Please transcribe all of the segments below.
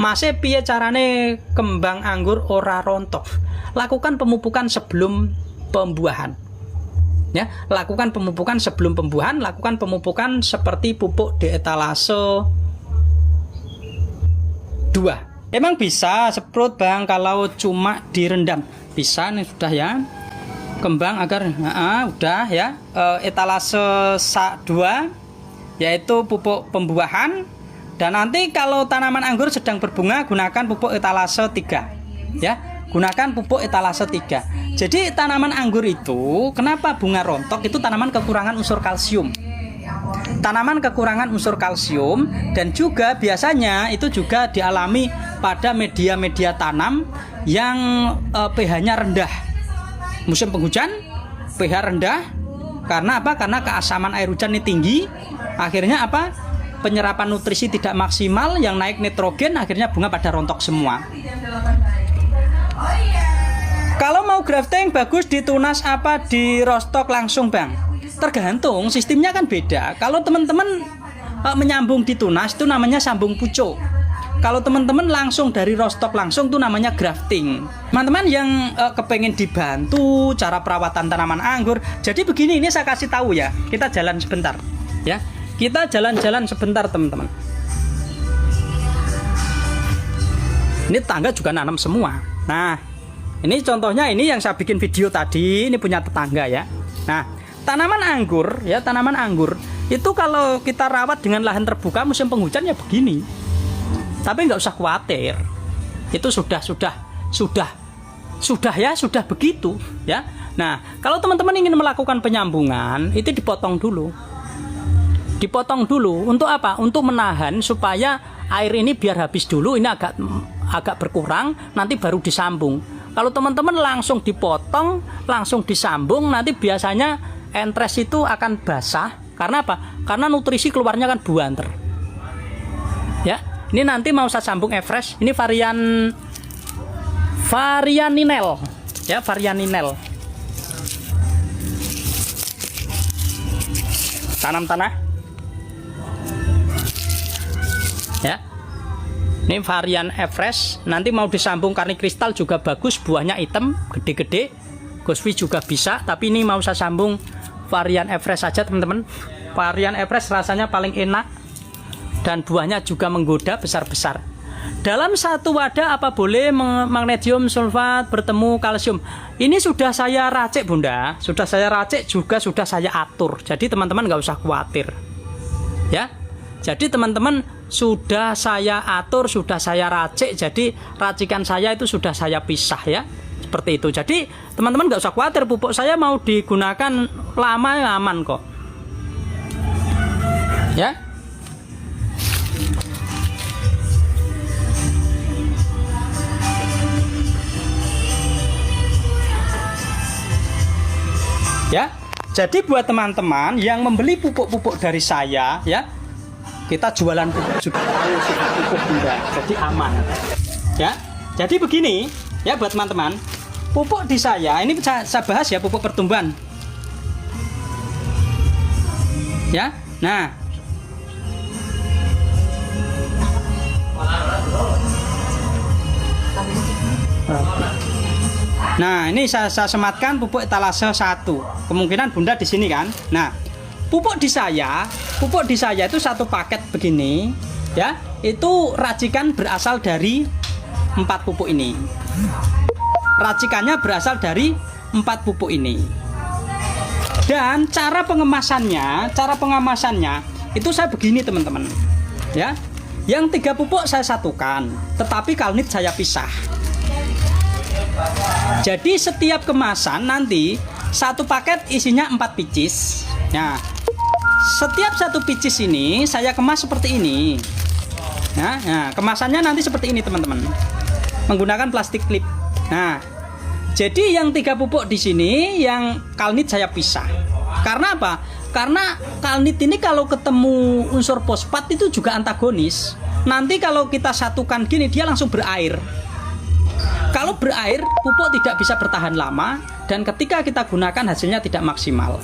Masih piye carane kembang anggur ora rontok? Lakukan pemupukan sebelum pembuahan. Ya, lakukan pemupukan sebelum pembuahan, lakukan pemupukan seperti pupuk di etalase 2. Emang bisa semprot Bang kalau cuma direndam? Bisa nih sudah ya. Kembang agar udah ya. Etalase 2 yaitu pupuk pembuahan. Dan nanti kalau tanaman anggur sedang berbunga, gunakan pupuk etalase 3 ya. Gunakan pupuk etalase 3. Jadi tanaman anggur itu kenapa bunga rontok? Itu tanaman kekurangan unsur kalsium. Tanaman kekurangan unsur kalsium, dan juga biasanya itu juga dialami pada media-media tanam yang pH-nya rendah. Musim penghujan pH rendah karena apa? Karena keasaman air hujan ini tinggi. Akhirnya apa? Penyerapan nutrisi tidak maksimal, yang naik nitrogen, akhirnya bunga pada rontok semua. Kalau mau grafting bagus ditunas apa di rostok langsung Bang? Tergantung, sistemnya kan beda. Kalau teman-teman menyambung di tunas itu namanya sambung pucuk. Kalau teman-teman langsung dari rostok langsung itu namanya grafting. Teman-teman yang kepengen dibantu cara perawatan tanaman anggur, jadi begini, ini saya kasih tahu ya. Kita jalan sebentar ya. Kita jalan-jalan sebentar teman-teman. Ini tangga juga nanam semua. Nah, ini contohnya, ini yang saya bikin video tadi, ini punya tetangga ya. Nah, tanaman anggur ya, tanaman anggur itu kalau kita rawat dengan lahan terbuka musim penghujan ya begini. Tapi nggak usah khawatir. Itu sudah begitu ya. Nah, kalau teman-teman ingin melakukan penyambungan, itu dipotong dulu. Dipotong dulu untuk apa? Untuk menahan supaya air ini biar habis dulu, ini agak berkurang, nanti baru disambung. Kalau teman-teman langsung dipotong, langsung disambung, nanti biasanya entres itu akan basah. Karena apa? Karena nutrisi keluarnya kan buanter. Ya, ini nanti mau saya sambung Everest. Ini varian Ninel. Ya, varian Ninel. Tanam tanah. Ya, ini varian Everest. Nanti mau disambung karni kristal juga bagus, buahnya hitam, gede-gede. Goswi juga bisa, tapi ini mau saya sambung varian Everest saja teman-teman. Varian Everest rasanya paling enak dan buahnya juga menggoda besar-besar. Dalam satu wadah apa boleh magnesium sulfat bertemu kalsium? Ini sudah saya racik Bunda, sudah saya racik juga sudah saya atur. Jadi teman-teman nggak usah khawatir. Ya. Jadi teman-teman sudah saya atur, sudah saya racik. Jadi racikan saya itu sudah saya pisah ya. Seperti itu. Jadi teman-teman nggak usah khawatir, pupuk saya mau digunakan lama aman kok. Ya. Ya. Jadi buat teman-teman yang membeli pupuk-pupuk dari saya ya, kita jualan pupuk juga tahu sudah pupuk Bunda, jadi aman ya. Jadi begini ya buat teman-teman, pupuk di saya ini saya bahas ya, pupuk pertumbuhan ya. Nah ini saya sematkan pupuk etalase 1. Kemungkinan Bunda di sini kan. Nah, pupuk di saya itu satu paket begini ya, itu racikan berasal dari 4 pupuk ini. Racikannya berasal dari 4 pupuk ini. Dan cara pengemasannya itu saya begini teman-teman ya. Yang 3 pupuk saya satukan, tetapi kalnit saya pisah. Jadi setiap kemasan nanti satu paket isinya 4 picis. Nah, setiap satu picis ini saya kemas seperti ini. Nah, kemasannya nanti seperti ini teman-teman. Menggunakan plastik klip. Nah, jadi yang 3 pupuk di sini, yang kalnit saya pisah. Karena apa? Karena kalnit ini kalau ketemu unsur fosfat itu juga antagonis. Nanti kalau kita satukan gini, dia langsung berair. Kalau berair, pupuk tidak bisa bertahan lama, dan ketika kita gunakan hasilnya tidak maksimal.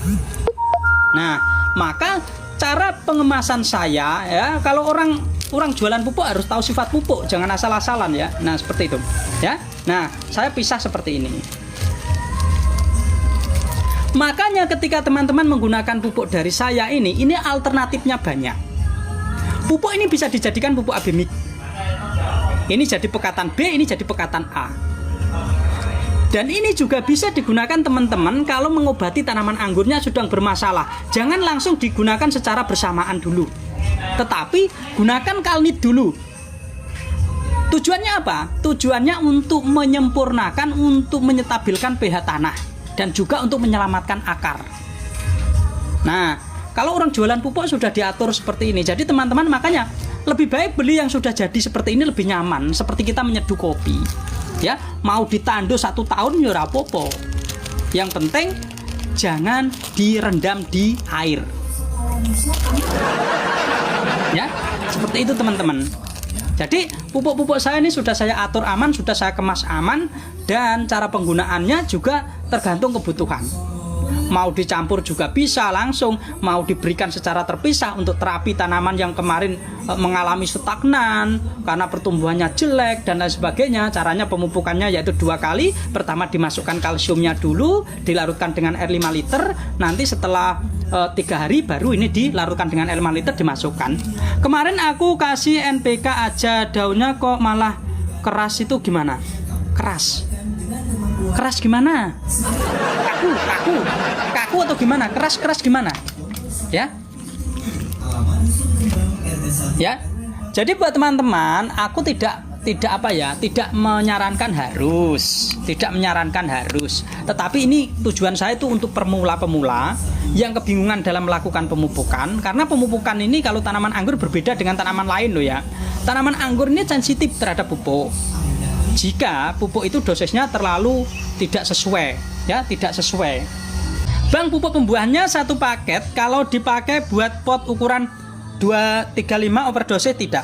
Nah, maka cara pengemasan saya ya, kalau orang orang jualan pupuk harus tahu sifat pupuk, jangan asal-asalan ya. Nah, seperti itu ya. Nah, saya pisah seperti ini. Makanya ketika teman-teman menggunakan pupuk dari saya ini alternatifnya banyak. Pupuk ini bisa dijadikan pupuk AB mix. Ini jadi pekatan B, ini jadi pekatan A. Dan ini juga bisa digunakan teman-teman kalau mengobati tanaman anggurnya sedang bermasalah. Jangan langsung digunakan secara bersamaan dulu, tetapi gunakan kalnit dulu. Tujuannya apa? Tujuannya untuk menyempurnakan, untuk menyetabilkan pH tanah, dan juga untuk menyelamatkan akar. Nah, kalau orang jualan pupuk sudah diatur seperti ini. Jadi teman-teman, makanya lebih baik beli yang sudah jadi seperti ini, lebih nyaman. Seperti kita menyeduh kopi ya, mau ditandu 1 tahun ya rapopo. Yang penting jangan direndam di air ya, seperti itu teman-teman. Jadi pupuk-pupuk saya ini sudah saya atur aman, sudah saya kemas aman, dan cara penggunaannya juga tergantung kebutuhan. Mau dicampur juga bisa langsung, mau diberikan secara terpisah untuk terapi tanaman yang kemarin mengalami stagnan karena pertumbuhannya jelek dan lain sebagainya. Caranya pemupukannya yaitu 2 kali. Pertama dimasukkan kalsiumnya dulu, dilarutkan dengan air 5 liter. Nanti setelah 3 hari baru ini dilarutkan dengan air 5 liter dimasukkan. Kemarin aku kasih NPK aja, daunnya kok malah keras, itu gimana? Keras gimana? Kaku atau gimana? Keras gimana? Ya. Jadi buat teman-teman, aku tidak menyarankan harus, tetapi ini tujuan saya itu untuk pemula yang kebingungan dalam melakukan pemupukan, karena pemupukan ini kalau tanaman anggur berbeda dengan tanaman lain loh ya. Tanaman anggur ini sensitif terhadap pupuk. Jika pupuk itu dosisnya terlalu tidak sesuai, Bang, pupuk pembuahannya 1 paket kalau dipakai buat pot ukuran 235 overdosis tidak.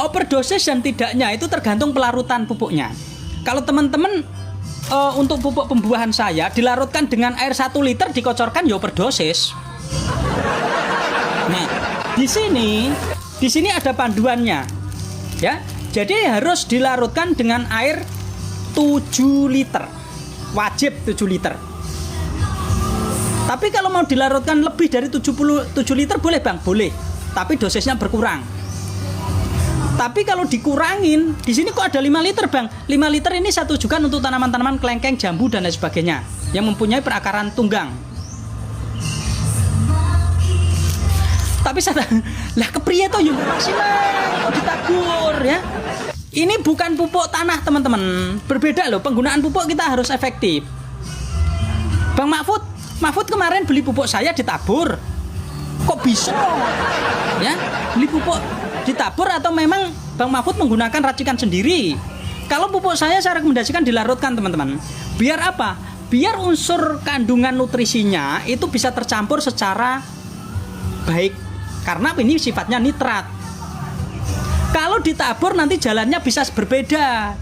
Overdosis dan tidaknya itu tergantung pelarutan pupuknya. Kalau teman-teman untuk pupuk pembuahan saya dilarutkan dengan air 1 liter dikocorkan ya overdosis. Nah, di sini ada panduannya. Ya. Jadi harus dilarutkan dengan air 7 liter. Wajib 7 liter. Tapi kalau mau dilarutkan lebih dari 7 liter boleh Bang, boleh. Tapi dosisnya berkurang. Tapi kalau dikurangin, di sini kok ada 5 liter Bang. 5 liter ini saya tujukan untuk tanaman-tanaman kelengkeng, jambu dan lain sebagainya yang mempunyai perakaran tunggang. Tapi saya lah kepriye to yo maksimal ditabur ya. Ini bukan pupuk tanah teman-teman. Berbeda loh, penggunaan pupuk kita harus efektif. Bang Mahfud kemarin beli pupuk saya ditabur. Kok bisa? Ya, beli pupuk ditabur atau memang Bang Mahfud menggunakan racikan sendiri? Kalau pupuk saya rekomendasikan dilarutkan teman-teman. Biar apa? Biar unsur kandungan nutrisinya itu bisa tercampur secara baik. Karena ini sifatnya nitrat. Kalau ditabur nanti jalannya bisa berbeda,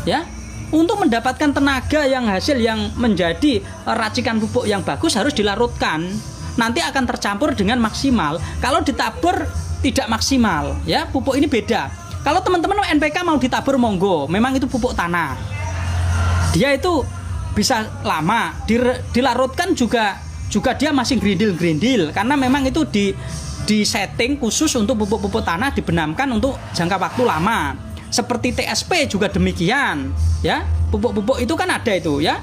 ya. Untuk mendapatkan tenaga yang hasil yang menjadi racikan pupuk yang bagus harus dilarutkan. Nanti akan tercampur dengan maksimal. Kalau ditabur tidak maksimal, ya. Pupuk ini beda. Kalau teman-teman NPK mau ditabur monggo, memang itu pupuk tanah. Dia itu bisa lama, dilarutkan juga dia masih grindil karena memang itu di setting khusus untuk pupuk-pupuk tanah, dibenamkan untuk jangka waktu lama. Seperti TSP juga demikian, ya. Pupuk-pupuk itu kan ada itu, ya.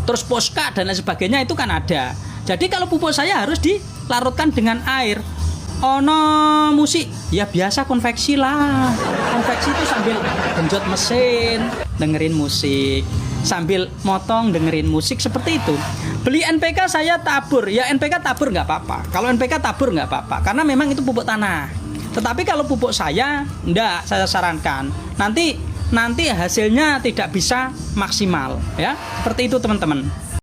Terus Posca dan lain sebagainya itu kan ada. Jadi kalau pupuk saya harus dilarutkan dengan air. Ono musik, ya biasa konveksi lah. Konveksi itu sambil genjot mesin, dengerin musik, sambil motong dengerin musik, seperti itu. Beli NPK saya tabur, ya NPK tabur nggak apa-apa. Kalau NPK tabur nggak apa-apa, karena memang itu pupuk tanah. Tetapi kalau pupuk saya, enggak, saya sarankan. Nanti hasilnya tidak bisa maksimal, ya. Seperti itu teman-teman.